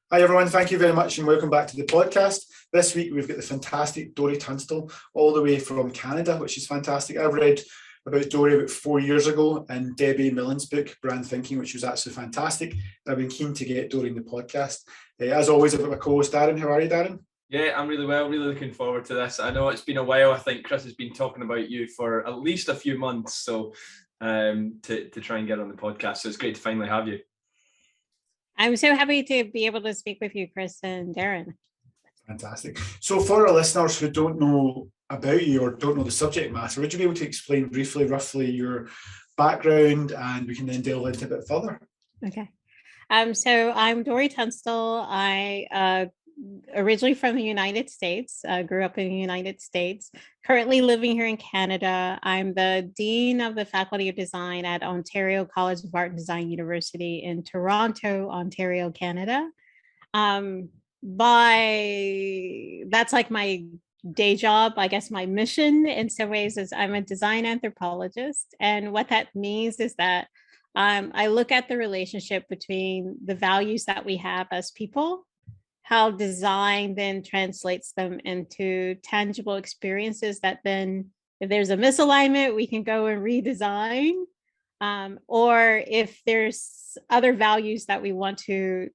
Hi everyone, thank you very much and welcome back to the podcast. This week we've got the fantastic Dori Tunstall all the way from Canada, which is fantastic. I've read about Dori about 4 years ago in Debbie Millen's book, Brand Thinking, which was actually fantastic. I've been keen to get Dori in the podcast. As always, I've got my co-host Darren. How are you, Darren? Yeah, I'm really well, really looking forward to this. I know it's been a while. I think Chris has been talking about you for at least a few months, so to try and get on the podcast. So it's great to finally have you. I'm so happy to be able to speak with you, Chris and Darren. Fantastic. So for our listeners who don't know about you or don't know the subject matter, would you be able to explain briefly, roughly your background, and we can then delve into a bit further? Okay. So I'm Dori Tunstall. I originally from the United States, grew up in the United States, currently living here in Canada. I'm the Dean of the Faculty of Design at Ontario College of Art and Design University in Toronto, Ontario, Canada. That's like my day job, I guess my mission in some ways is I'm a design anthropologist. And what that means is that I look at the relationship between the values that we have as people, how design then translates them into tangible experiences that then, if there's a misalignment, we can go and redesign. Or if there's other values that we want to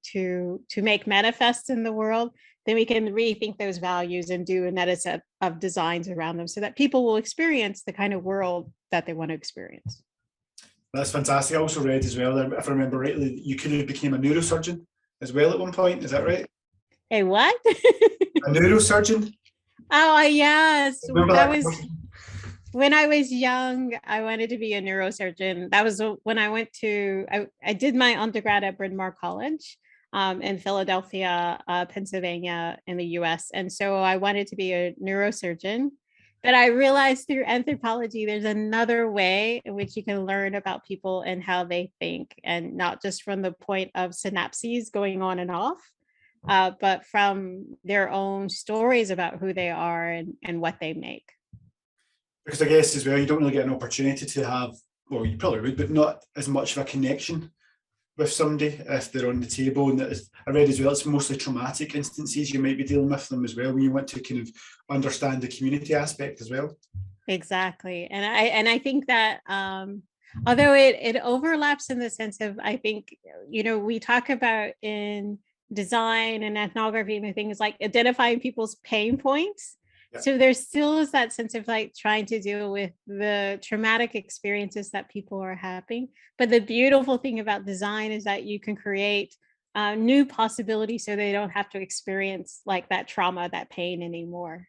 make manifest in the world, then we can rethink those values and do another set of designs around them so that people will experience the kind of world that they want to experience. That's fantastic. I also read as well, if I remember rightly, you could have became a neurosurgeon as well at one point. Is that right? A what? A neurosurgeon? Oh, yes. That was when I was young. I wanted to be a neurosurgeon. That was when I went to, I did my undergrad at Bryn Mawr College in Philadelphia, Pennsylvania in the US. And so I wanted to be a neurosurgeon. But I realized through anthropology, there's another way in which you can learn about people and how they think, and not just from the point of synapses going on and off, but from their own stories about who they are and what they make. Because I guess as well, you don't really get an opportunity to have, well, you probably would, but not as much of a connection with somebody if they're on the table. And I read as well, it's mostly traumatic instances you might be dealing with them as well when you want to kind of understand the community aspect as well. Exactly. And I think that although it overlaps in the sense of, I think, we talk about in design and ethnography and things like identifying people's pain points. Yeah. So there still is that sense of like trying to deal with the traumatic experiences that people are having. But the beautiful thing about design is that you can create new possibilities so they don't have to experience like that trauma, that pain anymore.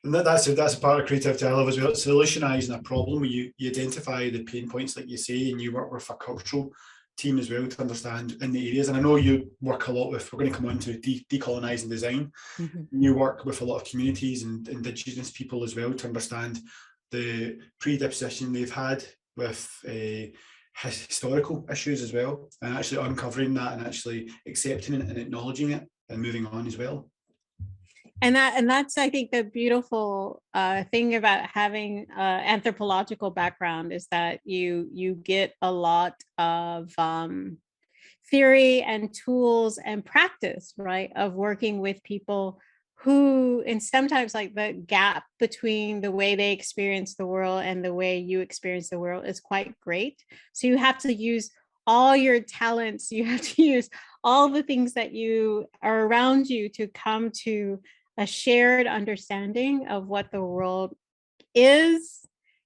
And that's a part of creativity I love as well. It's solutionizing a problem where you identify the pain points, like you say, and you work with a cultural team as well to understand in the areas. And I know you work a lot with, we're going to come on to decolonizing design. Mm-hmm. You work with a lot of communities and Indigenous people as well to understand the predisposition they've had with historical issues as well, and actually uncovering that and actually accepting it and acknowledging it and moving on as well. And that's, I think, the beautiful thing about having an anthropological background is that you get a lot of theory and tools and practice, right, of working with people who, and sometimes like the gap between the way they experience the world and the way you experience the world is quite great. So you have to use all your talents, you have to use all the things that you are around you to come to a shared understanding of what the world is,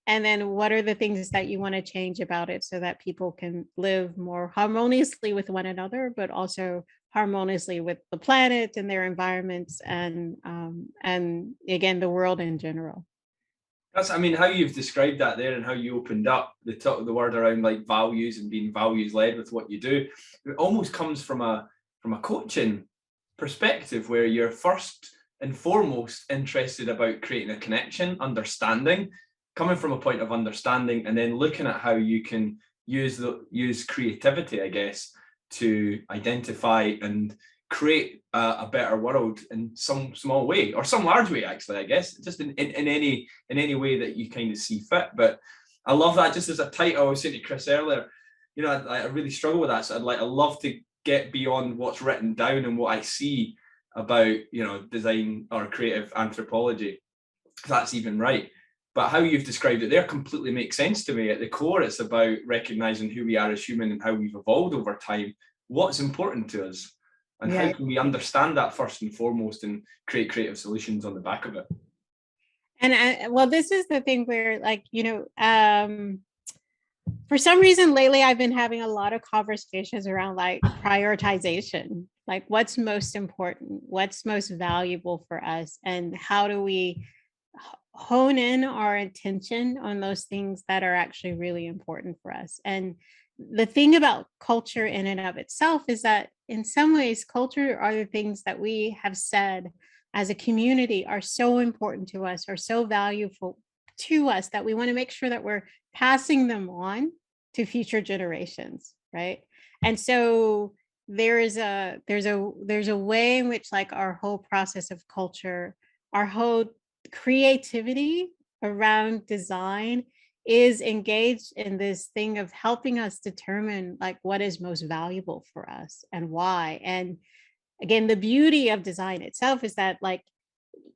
and then what are the things that you want to change about it so that people can live more harmoniously with one another, but also harmoniously with the planet and their environments and again, the world in general. That's, I mean, how you've described that there and how you opened up the word around like values and being values led with what you do. It almost comes from a coaching perspective where you're first and foremost interested about creating a connection, understanding, coming from a point of understanding, and then looking at how you can use creativity, I guess, to identify and create a better world in some small way or some large way, actually, I guess, just in any way that you kind of see fit. But I love that just as a title. I was saying to Chris earlier, I really struggle with that. So I'd love to get beyond what's written down and what I see about, design or creative anthropology, if that's even right. But how you've described it there completely makes sense to me. At the core, it's about recognizing who we are as human and how we've evolved over time, what's important to us, and how can we understand that first and foremost and create creative solutions on the back of it. And well, this is the thing where, like, for some reason lately, I've been having a lot of conversations around like prioritization, like what's most important, what's most valuable for us, and how do we hone in our attention on those things that are actually really important for us. And the thing about culture in and of itself is that in some ways, culture are the things that we have said as a community are so important to us, are so valuable to us, that we want to make sure that we're passing them on to future generations, right? And so there's a way in which, like, our whole process of culture, our whole creativity around design is engaged in this thing of helping us determine like what is most valuable for us and why. And again, the beauty of design itself is that, like,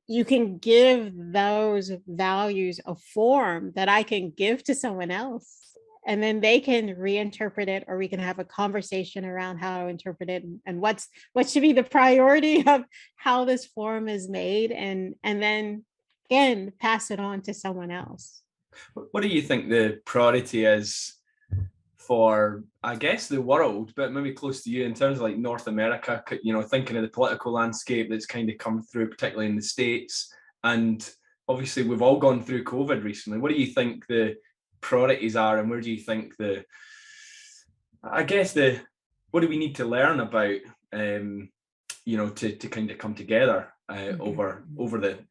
you can give those values a form that I can give to someone else, and then they can reinterpret it, or we can have a conversation around how to interpret it and what should be the priority of how this form is made, and then again pass it on to someone else. What do you think the priority is for, I guess, the world, but maybe close to you, in terms of like North America, thinking of the political landscape that's kind of come through, particularly in the States, and obviously we've all gone through COVID recently. What do you think the priorities are, and where do you think what do we need to learn about, to kind of come together over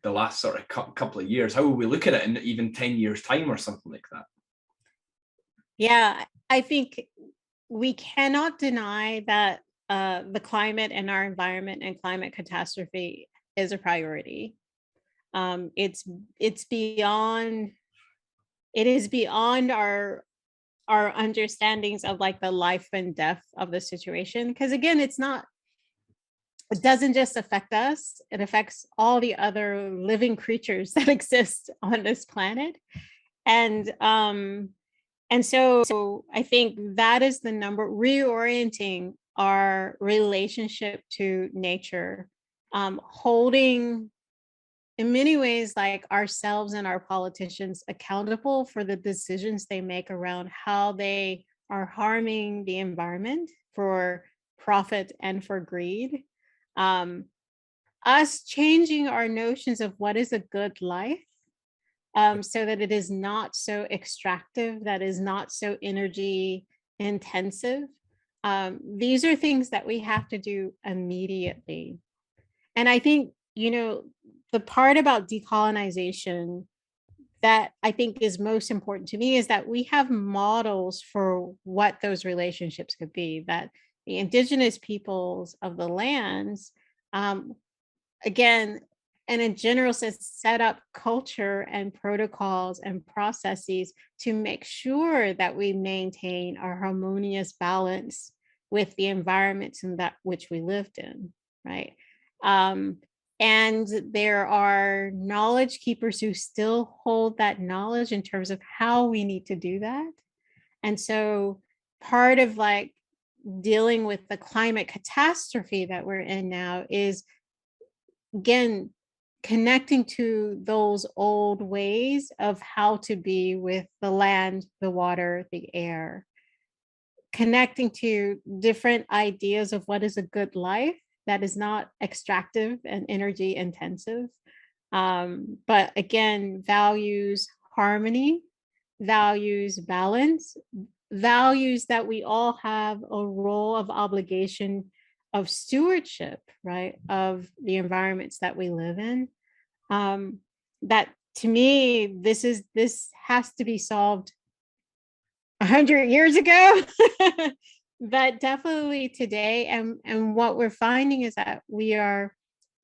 the last sort of couple of years? How will we look at it in even 10 years time or something like that? Yeah, I think we cannot deny that the climate and our environment and climate catastrophe is a priority. It is beyond our understandings of like the life and death of the situation. Because again, it doesn't just affect us, it affects all the other living creatures that exist on this planet. And so I think that is the number, reorienting our relationship to nature, holding in many ways like ourselves and our politicians accountable for the decisions they make around how they are harming the environment for profit and for greed. Us changing our notions of what is a good life, so that it is not so extractive, that is not so energy intensive. These are things that we have to do immediately. And I think, the part about decolonization that I think is most important to me is that we have models for what those relationships could be, that the indigenous peoples of the lands, again, and in general sense, set up culture and protocols and processes to make sure that we maintain our harmonious balance with the environments in that which we lived in, right? And there are knowledge keepers who still hold that knowledge in terms of how we need to do that. And so part of like dealing with the climate catastrophe that we're in now is, again, connecting to those old ways of how to be with the land, the water, the air, connecting to different ideas of what is a good life that is not extractive and energy intensive, but again, values harmony, values balance, values that we all have a role of obligation of stewardship, right, of the environments that we live in. That to me, this has to be solved 100 years ago, but definitely today. And what we're finding is that we're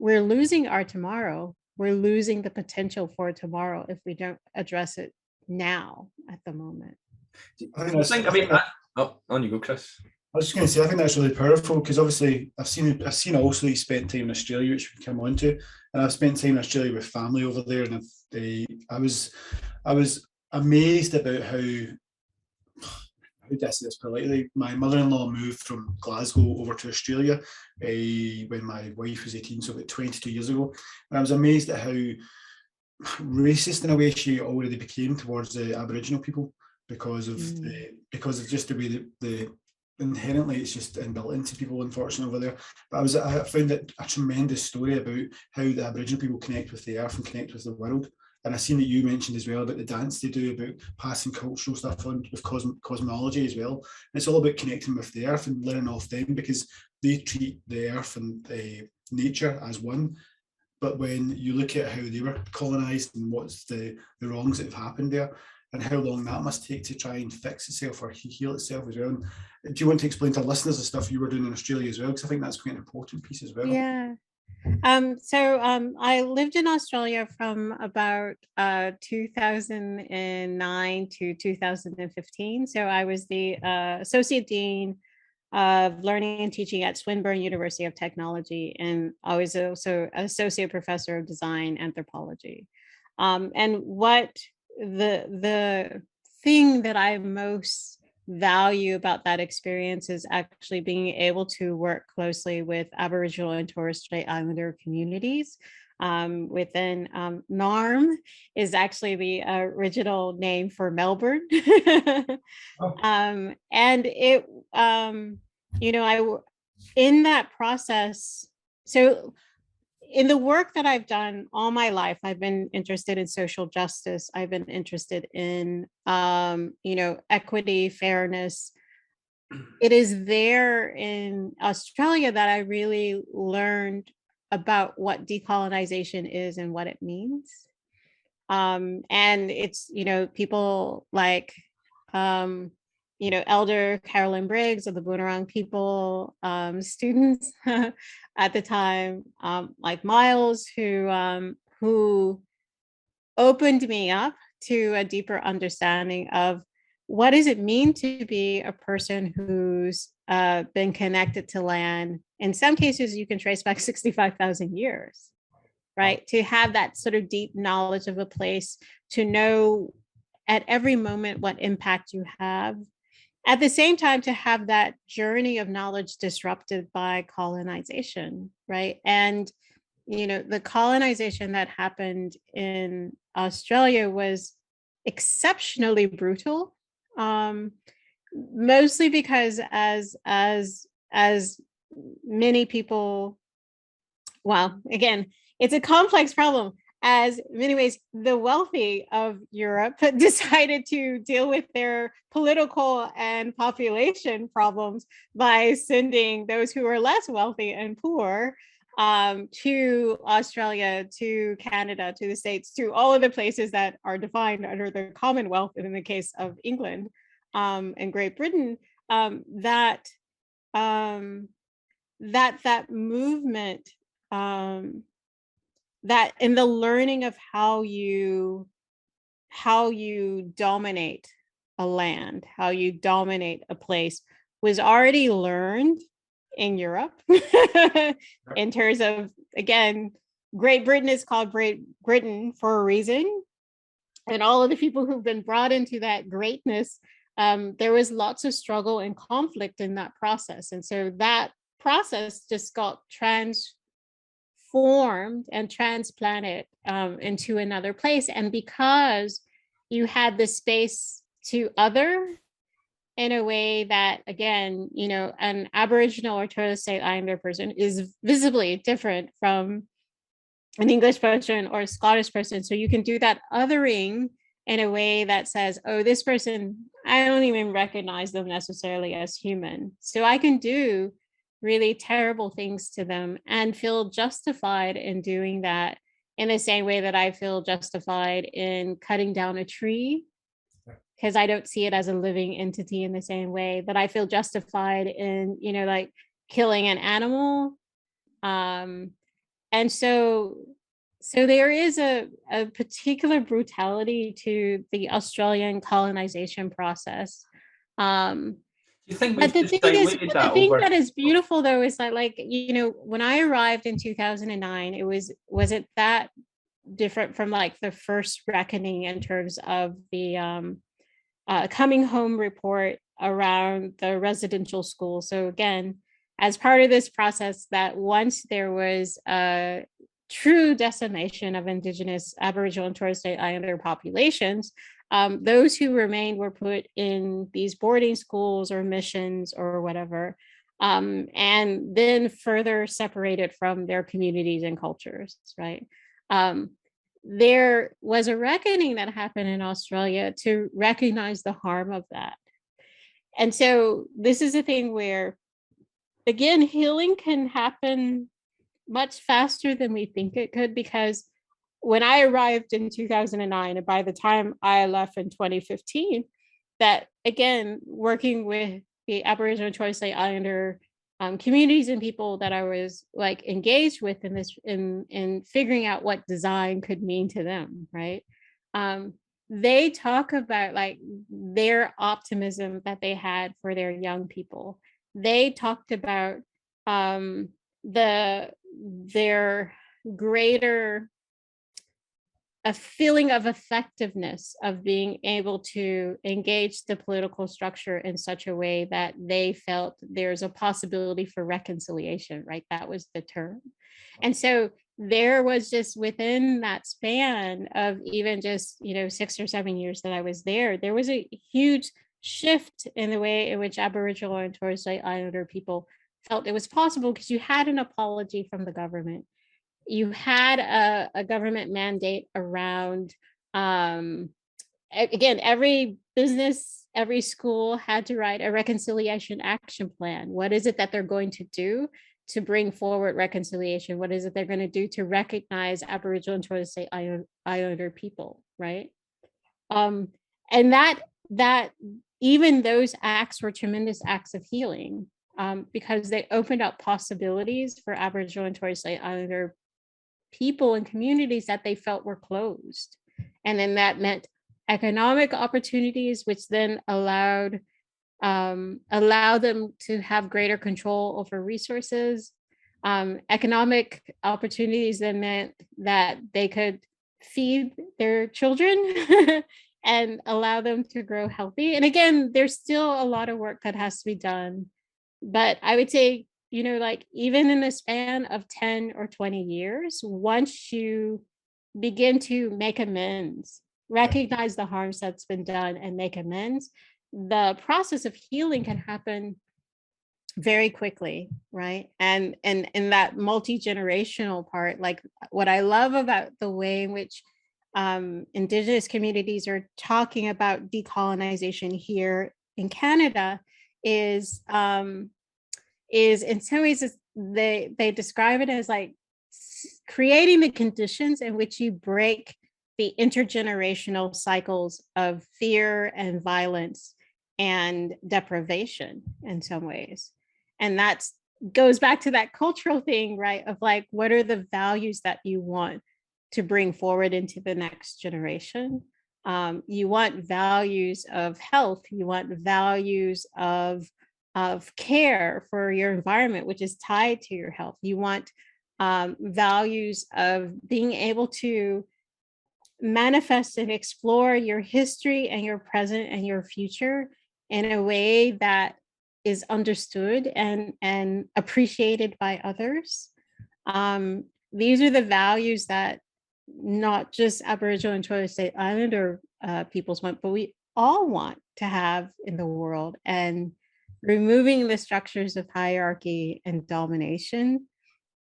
losing our tomorrow. We're losing the potential for tomorrow if we don't address it now at the moment. On you go, Chris. I was just going to say, I think that's really powerful because obviously I've seen also you spent time in Australia, which we can come on to, and I've spent time in Australia with family over there, and I was amazed about how do I say this politely? My mother-in-law moved from Glasgow over to Australia when my wife was 18, so about 22 years ago, and I was amazed at how racist in a way she already became towards the Aboriginal people because of just the way that the inherently it's just inbuilt into people, unfortunately, over there. But I found it a tremendous story about how the Aboriginal people connect with the earth and connect with the world. And I seen that you mentioned as well about the dance they do, about passing cultural stuff on with cosmology as well. And it's all about connecting with the earth and learning off them because they treat the earth and nature as one. But when you look at how they were colonised and what's the wrongs that have happened there, and how long that must take to try and fix itself or heal itself as well. And do you want to explain to listeners the stuff you were doing in Australia as well? Because I think that's quite an important piece as well. Yeah. I lived in Australia from about 2009 to 2015. So I was the Associate Dean of Learning and Teaching at Swinburne University of Technology, and I was also Associate Professor of Design Anthropology. And what the thing that I most value about that experience is actually being able to work closely with Aboriginal and Torres Strait Islander communities. Within NARM is actually the original name for Melbourne. And it, in that process, so in the work that I've done all my life, I've been interested in social justice. I've been interested in, equity, fairness. It is there in Australia that I really learned about what decolonization is and what it means. And it's, people like, Elder Carolyn Briggs of the Boonwurrung people, students at the time, like Miles, who opened me up to a deeper understanding of what does it mean to be a person who's been connected to land. In some cases, you can trace back 65,000 years, right? To have that sort of deep knowledge of a place, to know at every moment what impact you have. At the same time, to have that journey of knowledge disrupted by colonization, right? And, the colonization that happened in Australia was exceptionally brutal, mostly because as many people, well, again, it's a complex problem. As in many ways, the wealthy of Europe decided to deal with their political and population problems by sending those who are less wealthy and poor to Australia, to Canada, to the States, to all of the places that are defined under the Commonwealth, and in the case of England and Great Britain, that movement, that in the learning of how you dominate a land, how you dominate a place, was already learned in Europe in terms of, again, Great Britain is called Great Britain for a reason. And all of the people who've been brought into that greatness, there was lots of struggle and conflict in that process. And so that process just got transformed and transplanted into another place. And because you had the space to other in a way that, again, an Aboriginal or Torres Strait Islander person is visibly different from an English person or a Scottish person. So you can do that othering in a way that says, oh, this person, I don't even recognize them necessarily as human. So I can do really terrible things to them and feel justified in doing that, in the same way that I feel justified in cutting down a tree, because I don't see it as a living entity in the same way that I feel justified in, like killing an animal. And so there is a particular brutality to the Australian colonization process. you think But we've just diluted the that thing over? that is beautiful though is that, like, you know, when I arrived in 2009, wasn't that different from like the first reckoning in terms of the coming home report around the residential school. So again, as part of this process, that once there was a true decimation of Indigenous, Aboriginal, and Torres Strait Islander populations, those who remained were put in these boarding schools or missions or whatever, and then further separated from their communities and cultures, right? There was a reckoning that happened in Australia to recognize the harm of that. And so this is a thing where, again, healing can happen much faster than we think it could, because when I arrived in 2009, and by the time I left in 2015, that again, working with the Aboriginal and Torres Strait Islander communities and people that I was like engaged with in this, in figuring out what design could mean to them, right? They talk about like their optimism that they had for their young people. They talked about their greater a feeling of effectiveness of being able to engage the political structure in such a way that they felt there's a possibility for reconciliation, right? That was the term. And so there was just within that span of even just, you know, 6 or 7 years that I was there was a huge shift in the way in which Aboriginal and Torres Strait Islander people felt it was possible, because you had an apology from the government. You had a government mandate around, again, every business, every school had to write a reconciliation action plan. What is it that they're going to do to bring forward reconciliation? What is it they're going to do to recognize Aboriginal and Torres Strait Islander people, right? And that even those acts were tremendous acts of healing, because they opened up possibilities for Aboriginal and Torres Strait Islander people and communities that they felt were closed. And then that meant economic opportunities, which then allow them to have greater control over resources. Economic opportunities then meant that they could feed their children and allow them to grow healthy. And again, there's still a lot of work that has to be done. But I would say, you know, like even in the span of 10 or 20 years, once you begin to make amends, recognize the harms that's been done and make amends, the process of healing can happen very quickly, right? And in that multi-generational part, like what I love about the way in which Indigenous communities are talking about decolonization here in Canada is in some ways they describe it as like creating the conditions in which you break the intergenerational cycles of fear and violence and deprivation in some ways. And that goes back to that cultural thing, right? Of like, what are the values that you want to bring forward into the next generation? You want values of health, you want values of care for your environment, which is tied to your health. You want values of being able to manifest and explore your history and your present and your future in a way that is understood and appreciated by others. These are the values that not just Aboriginal and Torres Strait Islander peoples want, but we all want to have in the world. And removing the structures of hierarchy and domination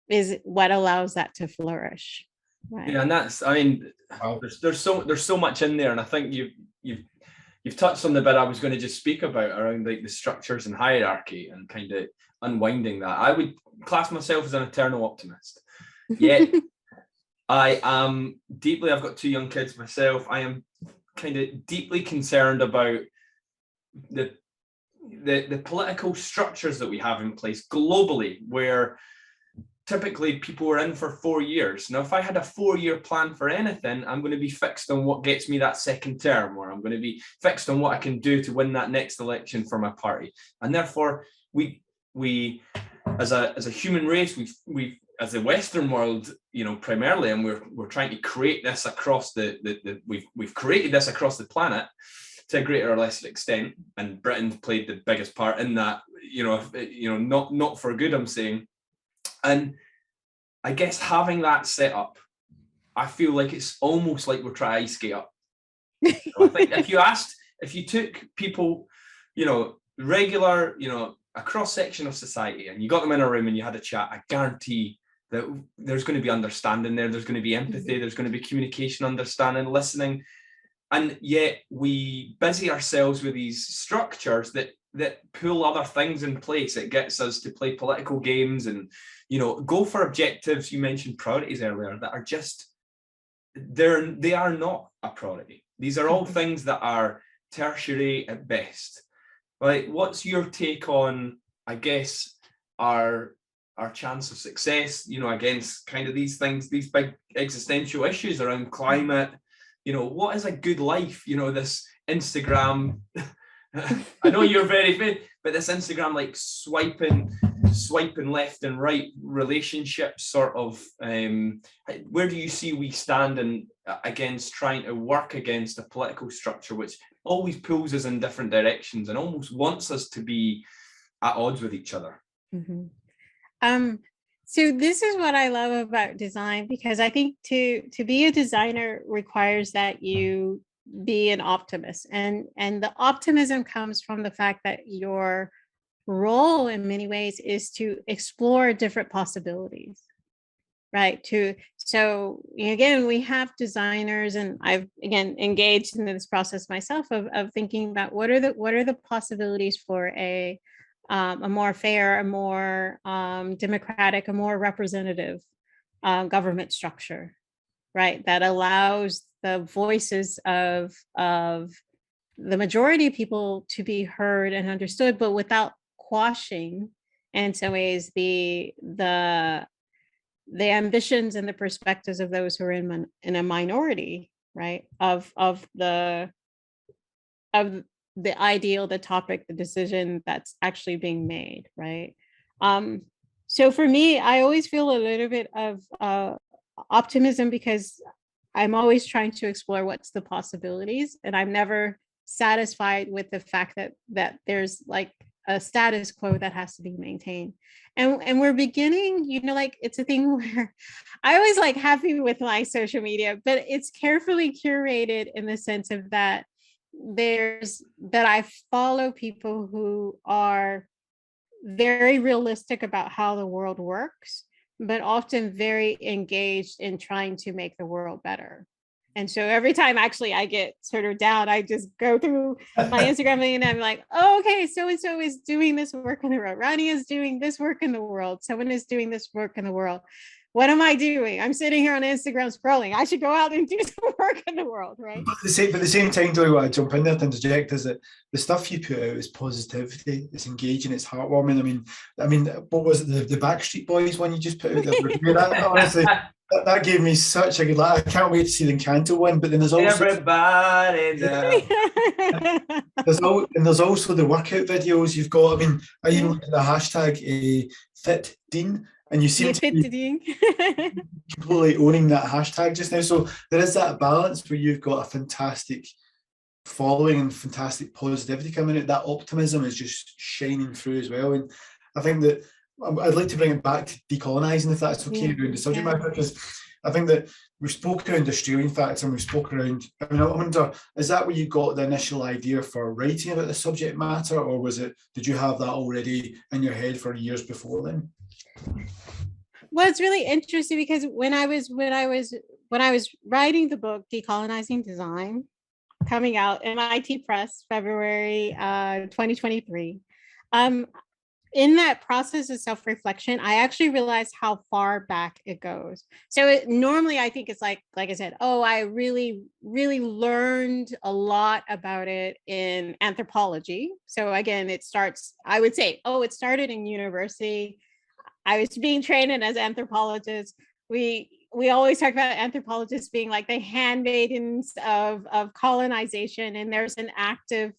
is what allows that to flourish. Right. Yeah, and that's, I mean, there's so much in there, and I think you've touched on the bit I was going to just speak about around like the structures and hierarchy and kind of unwinding that. I would class myself as an eternal optimist. Yet I am deeply, I've got 2 young kids myself. I am kind of deeply concerned about the political structures that we have in place globally, where typically people are in for 4 years. Now, if I had a 4-year plan for anything, I'm going to be fixed on what gets me that second term, or I'm going to be fixed on what I can do to win that next election for my party. And therefore, we as a human race, we've as the Western world, primarily, and we're trying to create this across we've created this across the planet to a greater or lesser extent, and Britain played the biggest part in that. Not for good, I'm saying. And I guess having that set up, I feel like it's almost like we're trying to ice skate up. I think if you took people, regular, a cross section of society, and you got them in a room and you had a chat, I guarantee that there's going to be understanding there. There's going to be empathy. There's going to be communication, understanding, listening. And yet we busy ourselves with these structures that pull other things in place. It gets us to play political games and, go for objectives. You mentioned priorities earlier that are just, they are not a priority. These are all things that are tertiary at best. Like, what's your take on, I guess, our chance of success, against kind of these things, these big existential issues around climate? What is a good life? This Instagram, I know you're very fit, but this Instagram, like swiping left and right relationships, sort of, where do you see we stand against trying to work against a political structure which always pulls us in different directions and almost wants us to be at odds with each other? So this is what I love about design, because I think to be a designer requires that you be an optimist, and the optimism comes from the fact that your role in many ways is to explore different possibilities, right? So again, we have designers, and I've again engaged in this process myself of thinking about what are the possibilities for a more fair, a more democratic, a more representative government structure, right? That allows the voices of the majority of people to be heard and understood, but without quashing, in some ways, the ambitions and the perspectives of those who are in a minority, right? Of the ideal, the topic, the decision that's actually being made, right? So for me, I always feel a little bit of optimism, because I'm always trying to explore what's the possibilities, and I'm never satisfied with the fact that there's like a status quo that has to be maintained. And we're beginning, like, it's a thing where I always like happy with my social media, but it's carefully curated in the sense of that I follow people who are very realistic about how the world works, but often very engaged in trying to make the world better. And so every time actually I get sort of down, I just go through my Instagram and I'm like, oh, okay, so-and-so is doing this work in the world. Ronnie is doing this work in the world. Someone is doing this work in the world. What am I doing? I'm sitting here on Instagram scrolling. I should go out and do some work in the world, right? But at the same time, Dori, what I jump in there to interject is that the stuff you put out is positivity, it's engaging, it's heartwarming. I mean, what was it, the Backstreet Boys one you just put out there? That, honestly, that gave me such a good laugh. I can't wait to see the Encanto one. But then there's also everybody there's also the workout videos you've got. I mean, I even looked at the hashtag Fit Dean, and you seem to be completely owning that hashtag just now. So there is that balance where you've got a fantastic following and fantastic positivity coming out. That optimism is just shining through as well. And I think that I'd like to bring it back to decolonising, if that's okay, around the subject matter, because I think that we've spoken around Australian facts and we've spoken around, I mean, I wonder, is that where you got the initial idea for writing about the subject matter, or did you have that already in your head for years before then? Well, it's really interesting because when I was writing the book Decolonizing Design, coming out MIT Press, February 2023, in that process of self-reflection, I actually realized how far back it goes. So normally I think it's like I said, I really, really learned a lot about it in anthropology. So again, I would say, it started in university. I was being trained as anthropologists. We always talk about anthropologists being like the handmaidens of colonization, and there's an active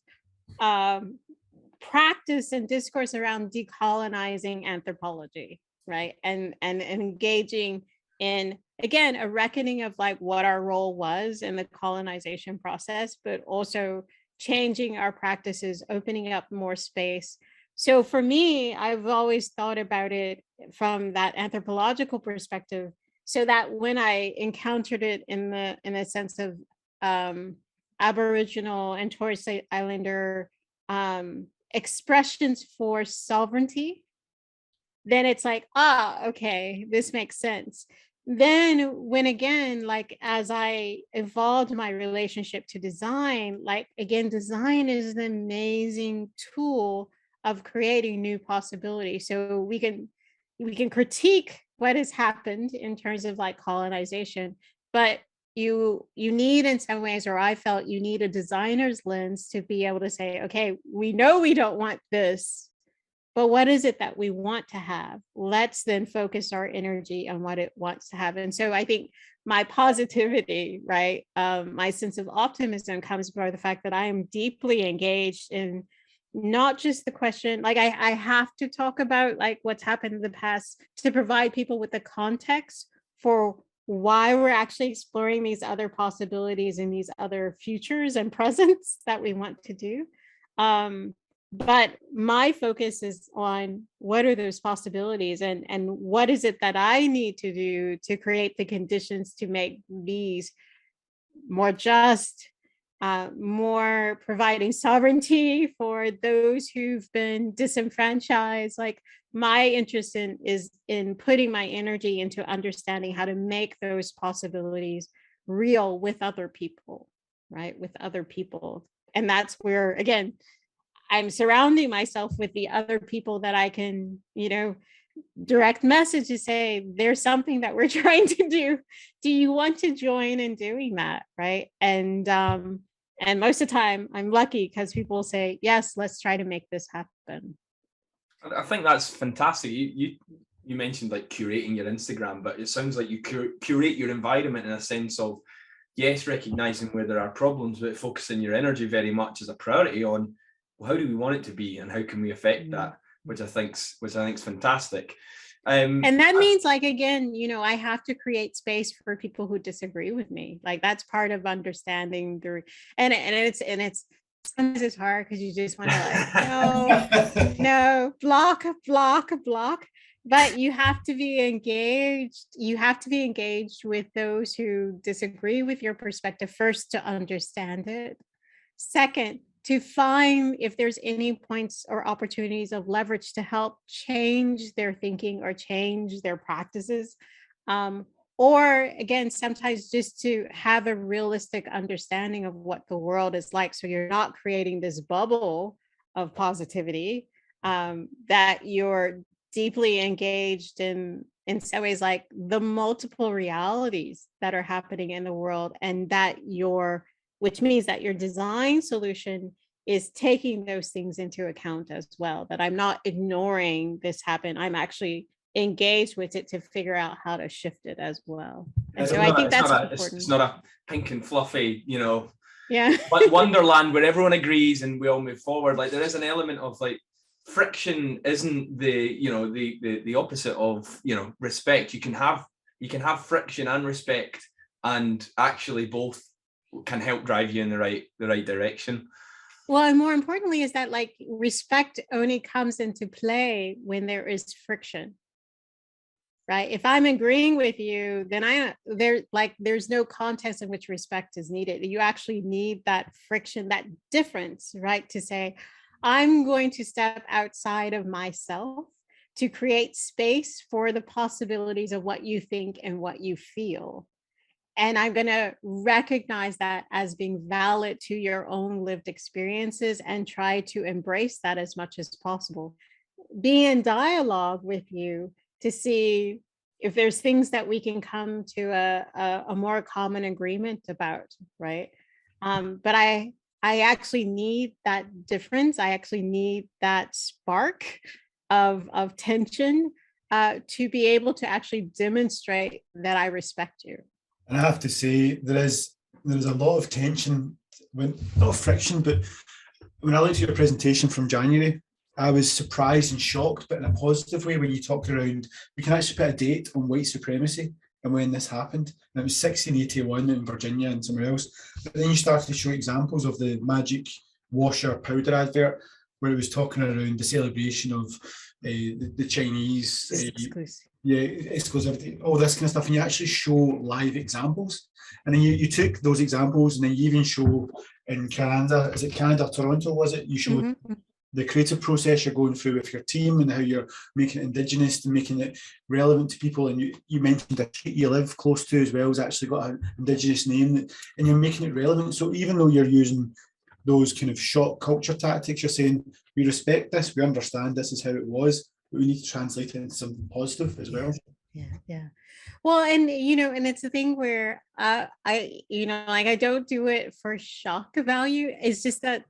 practice and discourse around decolonizing anthropology, right? And engaging in, again, a reckoning of like what our role was in the colonization process, but also changing our practices, opening up more space. So for me, I've always thought about it from that anthropological perspective, so that when I encountered it in the sense of Aboriginal and Torres Strait Islander expressions for sovereignty, then it's like, okay, this makes sense. Then when again, like as I evolved my relationship to design, like again, design is an amazing tool of creating new possibilities. So we can critique what has happened in terms of like colonization, but you need, in some ways, or I felt you need a designer's lens to be able to say, okay, we know we don't want this, but what is it that we want to have? Let's then focus our energy on what it wants to have. And so I think my positivity, right, my sense of optimism comes from the fact that I am deeply engaged in not just the question, like I have to talk about like what's happened in the past to provide people with the context for why we're actually exploring these other possibilities and these other futures and presents that we want to do. But my focus is on what are those possibilities, and what is it that I need to do to create the conditions to make these more just, more providing sovereignty for those who've been disenfranchised. Like my interest is in putting my energy into understanding how to make those possibilities real with other people, right? With other people. And that's where, again, I'm surrounding myself with the other people that I can, direct message to say, there's something that we're trying to do. Do you want to join in doing that? Right. And most of the time I'm lucky because people say, yes, let's try to make this happen. I think that's fantastic. You mentioned like curating your Instagram, but it sounds like you curate your environment in a sense of, yes, recognizing where there are problems, but focusing your energy very much as a priority on, well, how do we want it to be and how can we affect that, which I think's fantastic. And that means, like, again, I have to create space for people who disagree with me. Like that's part of understanding and it's sometimes it's hard because you just want to like, no, block. But you have to be engaged. You have to be engaged with those who disagree with your perspective first, to understand it. Second, to find if there's any points or opportunities of leverage to help change their thinking or change their practices. Or again, sometimes just to have a realistic understanding of what the world is like. So you're not creating this bubble of positivity, that you're deeply engaged in some ways, like the multiple realities that are happening in the world, and that which means that your design solution is taking those things into account as well, that I'm not ignoring this happen. I'm actually engaged with it to figure out how to shift it as well. And so I think that's important. It's not a pink and fluffy, yeah, wonderland where everyone agrees and we all move forward. Like there is an element of like friction isn't the opposite of, respect. You can have friction and respect, and actually both can help drive you in the right direction. Well, and more importantly is that like respect only comes into play when there is friction, right? If I'm agreeing with you, then there's no context in which respect is needed. You actually need that friction, that difference, right? To say, I'm going to step outside of myself to create space for the possibilities of what you think and what you feel. And I'm going to recognize that as being valid to your own lived experiences and try to embrace that as much as possible. Be in dialogue with you to see if there's things that we can come to a more common agreement about, right? But I actually need that difference. I actually need that spark of tension to be able to actually demonstrate that I respect you. And I have to say, there's a lot of tension, not friction, but when I looked at your presentation from January, I was surprised and shocked, but in a positive way, when you talked around, we can actually put a date on white supremacy and when this happened. And it was 1681 in Virginia and somewhere else. But then you started to show examples of the magic washer powder advert, where it was talking around the celebration of the Chinese. Exclusivity, all this kind of stuff. And you actually show live examples. And then you took those examples and then you even show in Canada, is it Canada, Toronto, was it? You showed the creative process you're going through with your team and how you're making it Indigenous and making it relevant to people. And you mentioned that you live close to as well has actually got an Indigenous name, and you're making it relevant. So even though you're using those kind of shock culture tactics, you're saying, we respect this, we understand this is how it was, but we need to translate it into something positive as well. Yeah. Well, and and it's a thing where I don't do it for shock value. It's just that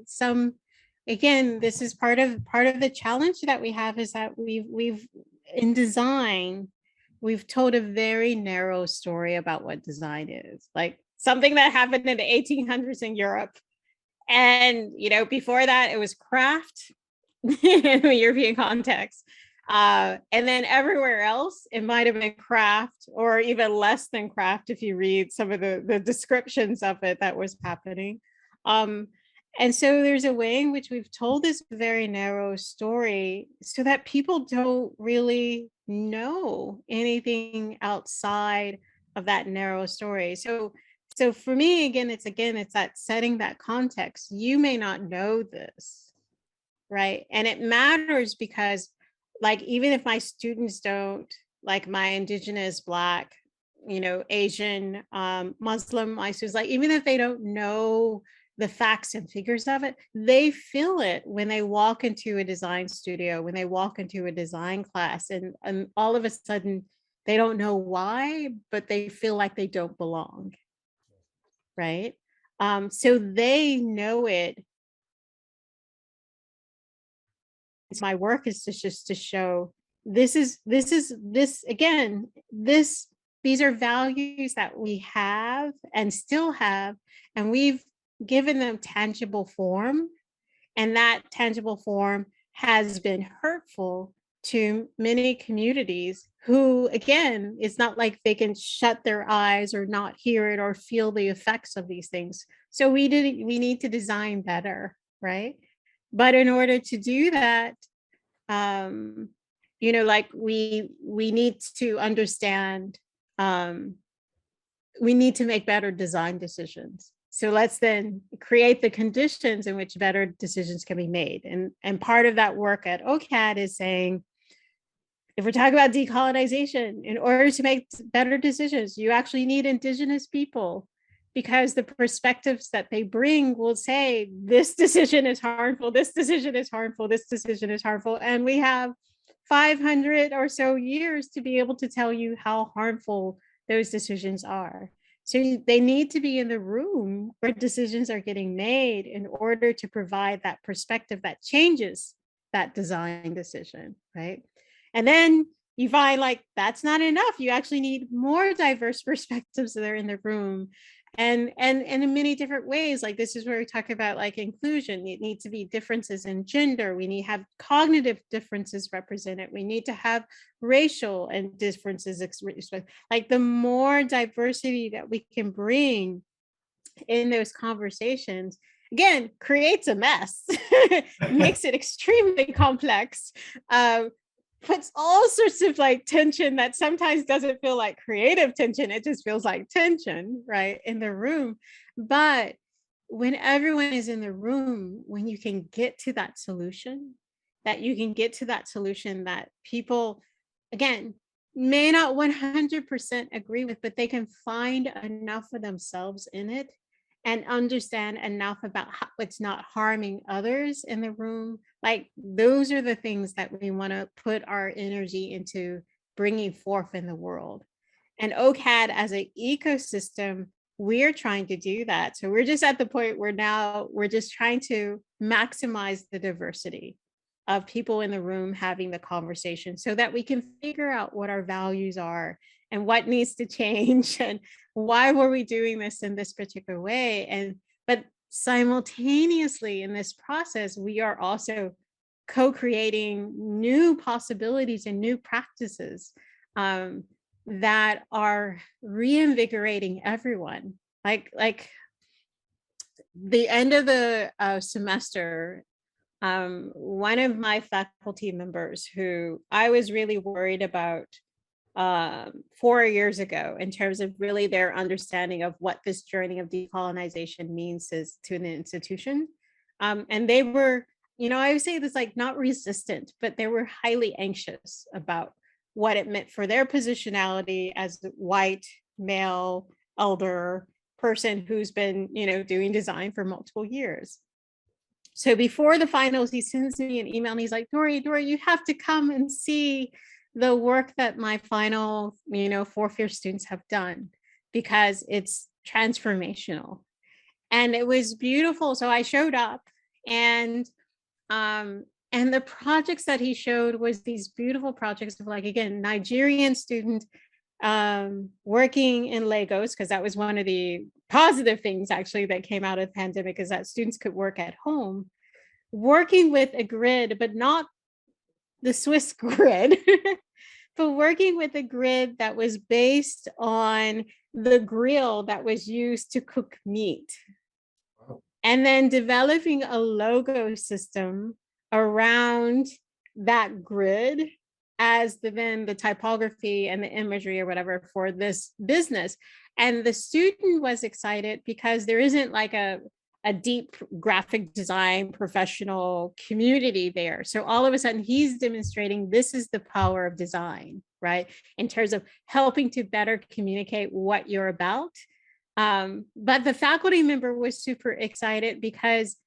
again, this is part of the challenge that we have, is that we've in design, we've told a very narrow story about what design is, like something that happened in the 1800s in Europe. And, before that, it was craft in the European context. And then everywhere else, it might have been craft, or even less than craft if you read some of the descriptions of it that was happening. And so there's a way in which we've told this very narrow story so that people don't really know anything outside of that narrow story. So for me, it's that setting that context. You may not know this, right? And it matters because, like, even if my students don't, like my Indigenous, Black, Asian, Muslim, my students, like, even if they don't know the facts and figures of it, they feel it when they walk into a design studio, when they walk into a design class, and all of a sudden they don't know why, but they feel like they don't belong, right? So they know it. My work is just to show this again, these are values that we have and still have, and we've given them tangible form, and that tangible form has been hurtful to many communities who, again, it's not like they can shut their eyes or not hear it or feel the effects of these things. So we need to design better, right? But in order to do that, like we need to understand, we need to make better design decisions. So let's then create the conditions in which better decisions can be made. And part of that work at OCAD is saying, if we're talking about decolonization, in order to make better decisions, you actually need Indigenous people, because the perspectives that they bring will say, this decision is harmful, this decision is harmful, this decision is harmful. And we have 500 or so years to be able to tell you how harmful those decisions are. So they need to be in the room where decisions are getting made in order to provide that perspective that changes that design decision, right? And then you find, like, that's not enough. You actually need more diverse perspectives that are in the room. And in many different ways, like this is where we talk about, like, inclusion. It needs to be differences in gender. We need to have cognitive differences represented. We need to have racial and differences. Like, the more diversity that we can bring in those conversations, again, creates a mess, makes it extremely complex, puts all sorts of, like, tension that sometimes doesn't feel like creative tension. It just feels like tension, right, in the room. But when everyone is in the room, when you can get to that solution, that people, again, may not 100% agree with, but they can find enough of themselves in it and understand enough about how it's not harming others in the room. Like, those are the things that we want to put our energy into bringing forth in the world. And OCAD as an ecosystem, we're trying to do that. So we're just at the point where now we're just trying to maximize the diversity. of people in the room having the conversation so that we can figure out what our values are and what needs to change and why were we doing this in this particular way. But simultaneously in this process, we are also co-creating new possibilities and new practices that are reinvigorating everyone. Like the end of the semester, one of my faculty members who I was really worried about 4 years ago in terms of really their understanding of what this journey of decolonization means to an institution. And they were, I would say this, like, not resistant, but they were highly anxious about what it meant for their positionality as a white, male, elder person who's been, doing design for multiple years. So before the finals, he sends me an email and he's like, Dori, you have to come and see the work that my final, fourth year students have done, because it's transformational. And it was beautiful. So I showed up, and the projects that he showed was these beautiful projects of, like, again, Nigerian student working in Lagos, because that was one of the positive things actually that came out of the pandemic, is that students could work at home, working with a grid, but not the Swiss grid, but working with a grid that was based on the grill that was used to cook meat. Wow. And then developing a logo system around that grid as then the typography and the imagery or whatever for this business. And the student was excited because there isn't like a deep graphic design professional community there. So all of a sudden he's demonstrating this is the power of design, right? In terms of helping to better communicate what you're about. But the faculty member was super excited because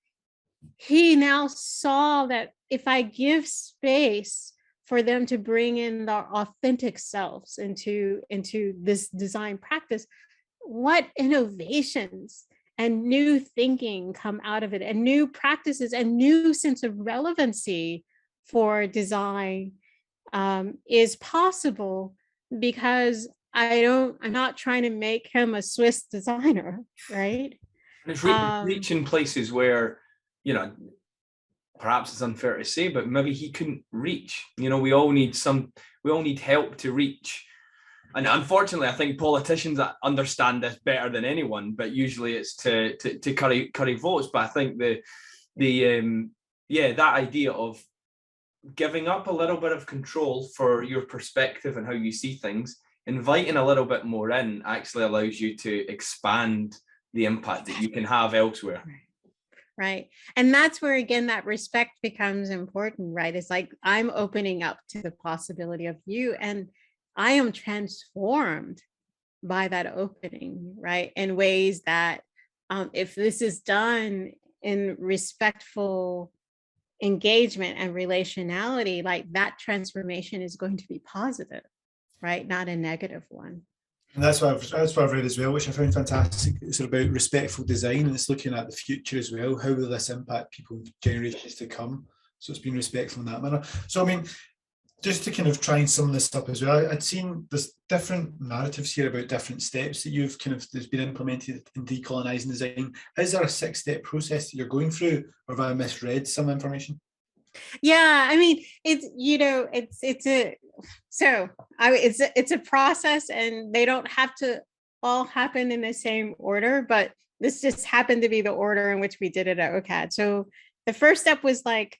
he now saw that if I give space for them to bring in their authentic selves into this design practice, what innovations and new thinking come out of it, and new practices and new sense of relevancy for design is possible, because I'm not trying to make him a Swiss designer, right? And it's reaching places where, perhaps it's unfair to say, but maybe he couldn't reach. We all need help to reach. And unfortunately, I think politicians understand this better than anyone, but usually it's to curry votes. But I think that idea of giving up a little bit of control for your perspective and how you see things, inviting a little bit more in, actually allows you to expand the impact that you can have elsewhere. Right. And that's where, again, that respect becomes important, right? It's like, I'm opening up to the possibility of you, and I am transformed by that opening, right? In ways that if this is done in respectful engagement and relationality, like, that transformation is going to be positive, right? Not a negative one. And that's what I've read as well, which I found fantastic. It's about respectful design, and it's looking at the future as well. How will this impact people, generations to come? So it's been respectful in that manner. So, I mean, just to kind of try and sum this up as well, I'd seen there's different narratives here about different steps that you've there's been implemented in decolonising design. Is there a 6-step process that you're going through, or have I misread some information? Yeah, I mean, it's a process, and they don't have to all happen in the same order, but this just happened to be the order in which we did it at OCAD. So the first step was like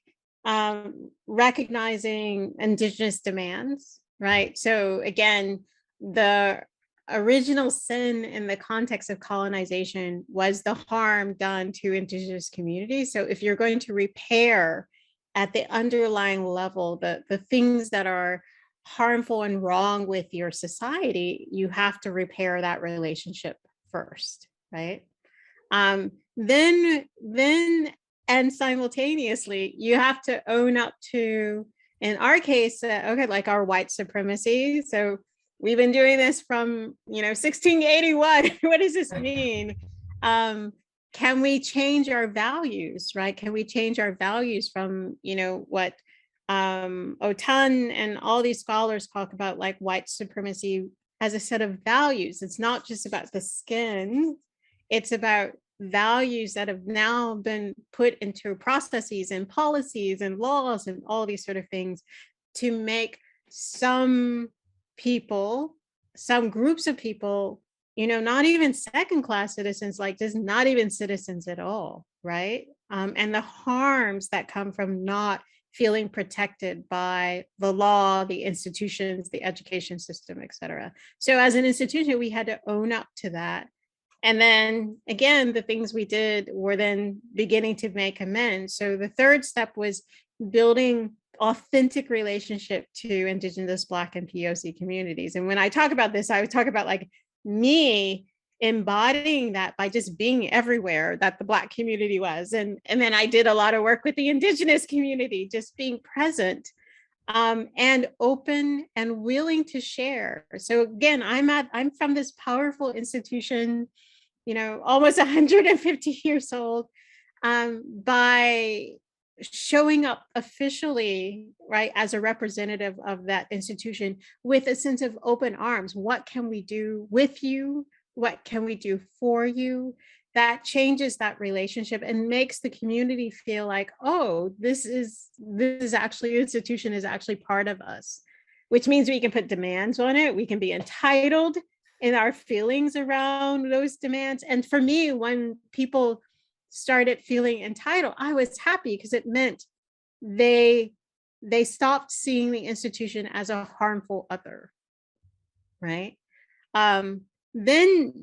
recognizing Indigenous demands, right? So again, the original sin in the context of colonization was the harm done to Indigenous communities. So if you're going to repair at the underlying level, the things that are harmful and wrong with your society, you have to repair that relationship first, right? Then and simultaneously, you have to own up to, in our case, okay, like our white supremacy. So we've been doing this from 1681. What does this mean? Can we change our values, right? Can we change our values from, what Otan and all these scholars talk about like white supremacy as a set of values. It's not just about the skin, it's about values that have now been put into processes and policies and laws and all these sort of things to make some people, some groups of people, you know, not even second class citizens, like just not even citizens at all, right? And the harms that come from not feeling protected by the law, the institutions, the education system, et cetera. So as an institution, we had to own up to that. And then again, the things we did were then beginning to make amends. So the third step was building authentic relationship to Indigenous, Black, and POC communities. And when I talk about this, I would talk about like me embodying that by just being everywhere that the Black community was. And then I did a lot of work with the Indigenous community, just being present and open and willing to share. So again, I'm from this powerful institution, you know, almost 150 years old, by showing up officially, right, as a representative of that institution with a sense of open arms. What can we do with you? What can we do for you? That changes that relationship and makes the community feel like, oh, this is actually, institution is actually part of us, which means we can put demands on it. We can be entitled in our feelings around those demands. And for me, when people started feeling entitled, I was happy because it meant they stopped seeing the institution as a harmful other, right? Then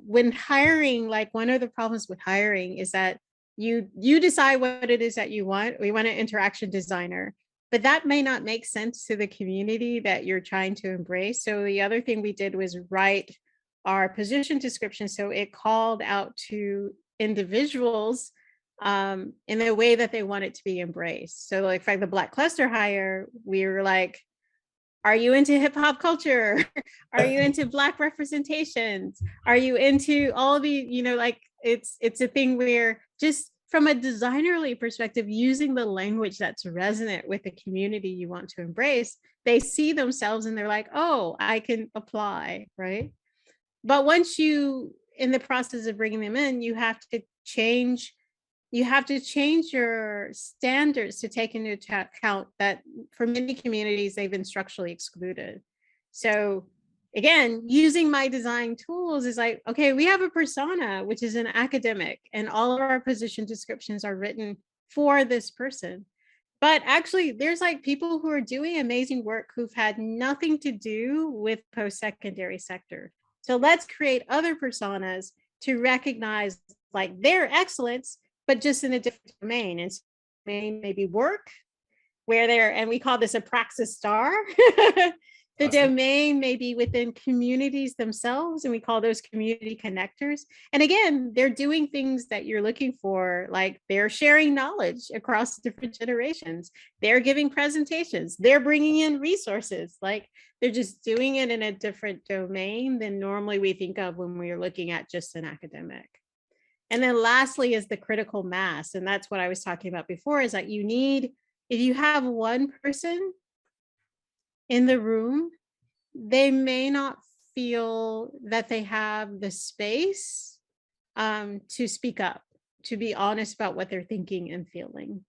when hiring, like one of the problems with hiring is that you decide what it is that you want. We want an interaction designer, but that may not make sense to the community that you're trying to embrace. So the other thing we did was write our position description so it called out to individuals in the way that they want it to be embraced. So like for the Black cluster hire, we were like, are you into hip hop culture? Are you into Black representations? Are you into all the, you know, like it's a thing where just from a designerly perspective, using the language that's resonant with the community you want to embrace, they see themselves and they're like, oh, I can apply, right? But once you, in the process of bringing them in, you have to change your standards to take into account that for many communities, they've been structurally excluded. So again, using my design tools is like, okay, we have a persona, which is an academic, and all of our position descriptions are written for this person. But actually, there's like people who are doing amazing work who've had nothing to do with post-secondary sector. So let's create other personas to recognize like their excellence, but just in a different domain. And maybe work, where they're, and we call this a praxis star. The domain may be within communities themselves, and we call those community connectors. And again, they're doing things that you're looking for, like they're sharing knowledge across different generations. They're giving presentations. They're bringing in resources. Like they're just doing it in a different domain than normally we think of when we're looking at just an academic. And then lastly is the critical mass. And that's what I was talking about before, is that you need, if you have one person in the room, they may not feel that they have the space to speak up, to be honest about what they're thinking and feeling.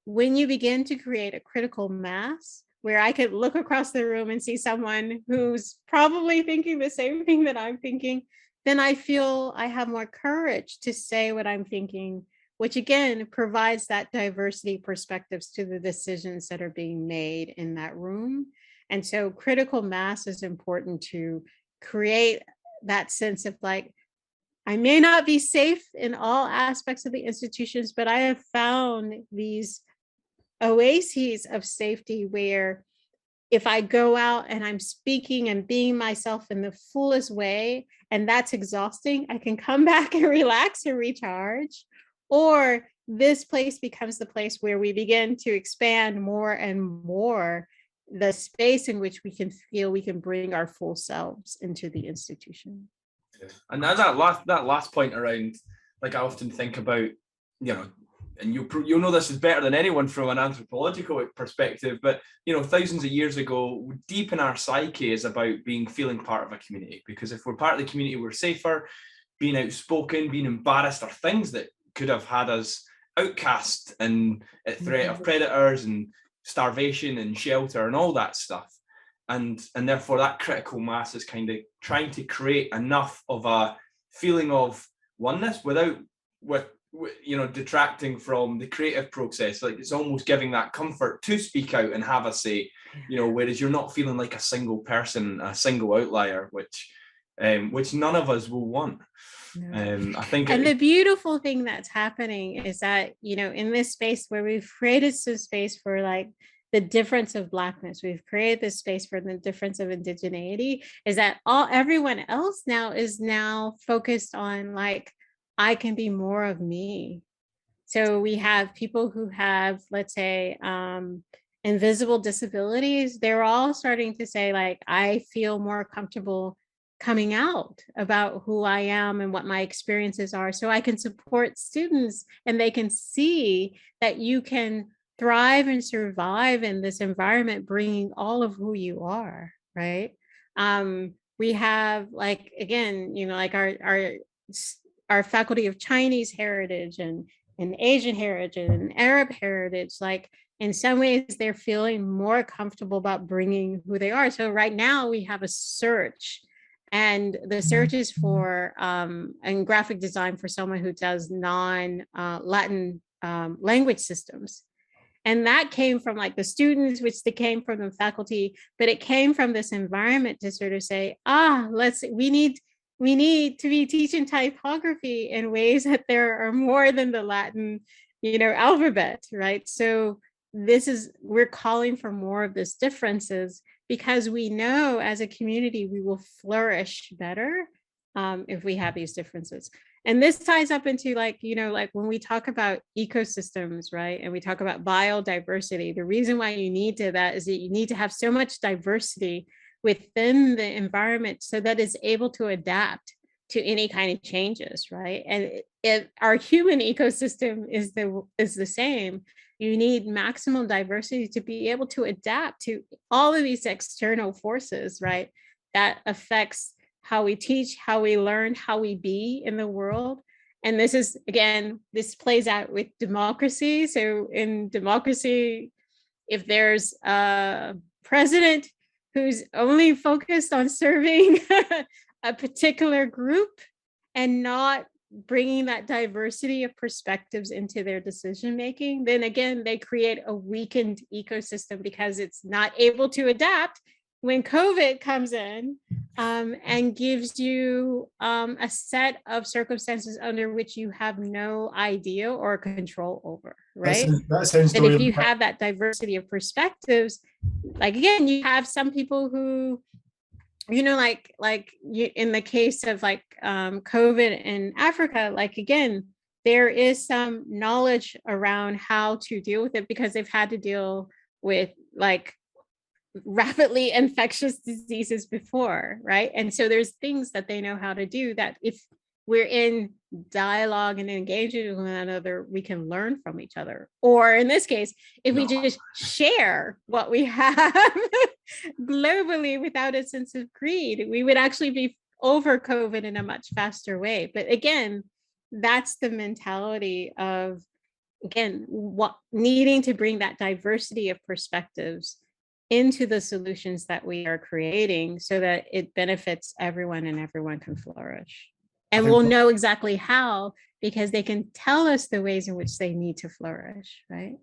When you begin to create a critical mass, where I could look across the room and see someone who's probably thinking the same thing that I'm thinking, then I feel I have more courage to say what I'm thinking, which again provides that diversity perspectives to the decisions that are being made in that room. And so critical mass is important to create that sense of like, I may not be safe in all aspects of the institutions, but I have found these oases of safety where if I go out and I'm speaking and being myself in the fullest way, and that's exhausting, I can come back and relax and recharge. Or this place becomes the place where we begin to expand more and more the space in which we can feel we can bring our full selves into the institution. And that last point around, like I often think about, you know, and you'll know this is better than anyone from an anthropological perspective, but thousands of years ago, deep in our psyche is about feeling part of a community, because if we're part of the community, we're safer. Being outspoken, being embarrassed are things that could have had us outcast and at threat of predators and starvation and shelter and all that stuff. And therefore that critical mass is kind of trying to create enough of a feeling of oneness without detracting from the creative process. Like, it's almost giving that comfort to speak out and have a say, whereas you're not feeling like a single person, a single outlier, which none of us will want. No. I think, and the beautiful thing that's happening is that, in this space where we've created some space for like the difference of Blackness, we've created this space for the difference of indigeneity, is that everyone else now is focused on like, I can be more of me. So we have people who have, let's say, invisible disabilities. They're all starting to say like, I feel more comfortable coming out about who I am and what my experiences are, so I can support students and they can see that you can thrive and survive in this environment, bringing all of who you are, right? We have, like, again, like our faculty of Chinese heritage and Asian heritage and Arab heritage, like in some ways they're feeling more comfortable about bringing who they are. So right now we have a search, and the search is for and graphic design for someone who does non-Latin language systems. And that came from like the students, which they came from the faculty, but it came from this environment to sort of say, we need to be teaching typography in ways that there are more than the Latin, alphabet, right? So we're calling for more of this differences, because we know as a community we will flourish better if we have these differences. And this ties up into like when we talk about ecosystems, right? And we talk about biodiversity, the reason why you need that is that you need to have so much diversity within the environment so that it's able to adapt to any kind of changes, right? And if our human ecosystem is the same, you need maximum diversity to be able to adapt to all of these external forces, right? That affects how we teach, how we learn, how we be in the world. And this plays out with democracy. So in democracy, if there's a president who's only focused on serving a particular group and not bringing that diversity of perspectives into their decision making, then again, they create a weakened ecosystem because it's not able to adapt when COVID comes in and gives you a set of circumstances under which you have no idea or control over, right? That sounds but if you have that diversity of perspectives, like again, you have some people who, in the case of like COVID in Africa, like again, there is some knowledge around how to deal with it because they've had to deal with like rapidly infectious diseases before, right? And so there's things that they know how to do that if we're in dialogue and engaging with one another, we can learn from each other. Or in this case, if we just share what we have globally without a sense of greed, we would actually be over COVID in a much faster way. But again, that's the mentality of, again, needing to bring that diversity of perspectives into the solutions that we are creating so that it benefits everyone and everyone can flourish. And we'll know exactly how, because they can tell us the ways in which they need to flourish, right?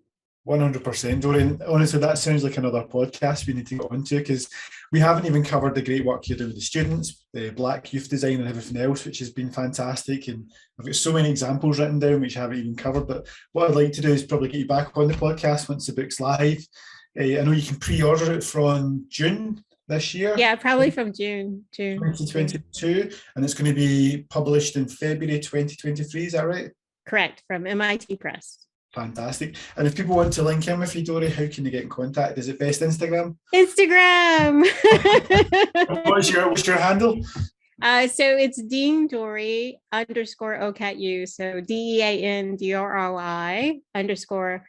100%, Dorian. Honestly, that sounds like another podcast we need to get onto, because we haven't even covered the great work you're doing with the students, the Black youth design and everything else, which has been fantastic. And I've got so many examples written down which I haven't even covered. But what I'd like to do is probably get you back on the podcast once the book's live. I know you can pre-order it from June this year. Yeah, probably from June 2022, and it's going to be published in February 2023. Is that right? Correct, from MIT Press. Fantastic. And if people want to link in with you, Dori, how can they get in contact? Is it best Instagram? Instagram. What's your handle? So it's Dean Dori _ OCADU. So DEANDROI _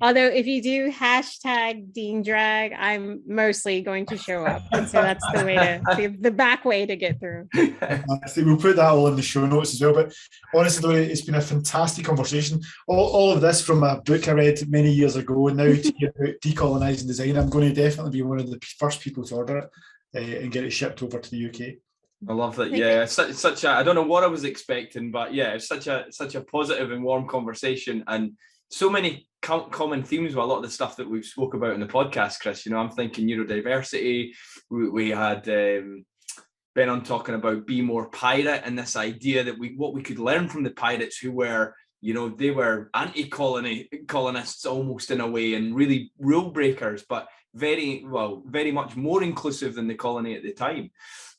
Although if you do hashtag Dean Drag, I'm mostly going to show up. And so that's the way the back way to get through. I think we'll put that all in the show notes as well. But honestly, though, it's been a fantastic conversation. All of this from a book I read many years ago, and now to hear about decolonising design, I'm going to definitely be one of the first people to order it and get it shipped over to the UK. I love that. Yeah, it's such a, I don't know what I was expecting, but yeah, it's such a positive and warm conversation, and so many common themes with a lot of the stuff that we've spoke about in the podcast, Chris. You know, I'm thinking neurodiversity. We had Ben on talking about be more pirate, and this idea that what we could learn from the pirates who were, you know, they were colonists almost in a way, and really rule breakers, but very much more inclusive than the colony at the time.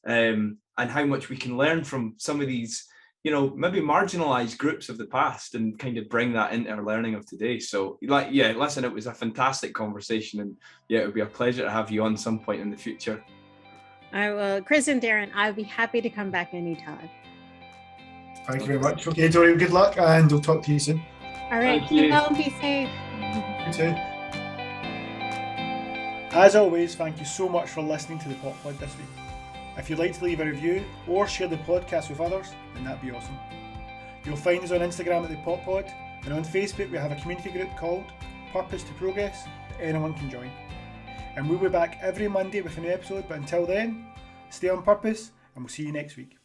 And how much we can learn from some of these, you know, maybe marginalized groups of the past and kind of bring that into our learning of today. So listen, it was a fantastic conversation, and it would be a pleasure to have you on some point in the future. I will. Chris and Darren, I'll be happy to come back anytime. Thank you very much. Okay, Dori, good luck, and we'll talk to you soon. All right, be well and be safe. You too. As always, thank you so much for listening to the Pop Pod this week. If you'd like to leave a review or share the podcast with others, then that'd be awesome. You'll find us on Instagram at the Pop Pod, and on Facebook we have a community group called Purpose to Progress that anyone can join. And we'll be back every Monday with a new episode, but until then, stay on purpose, and we'll see you next week.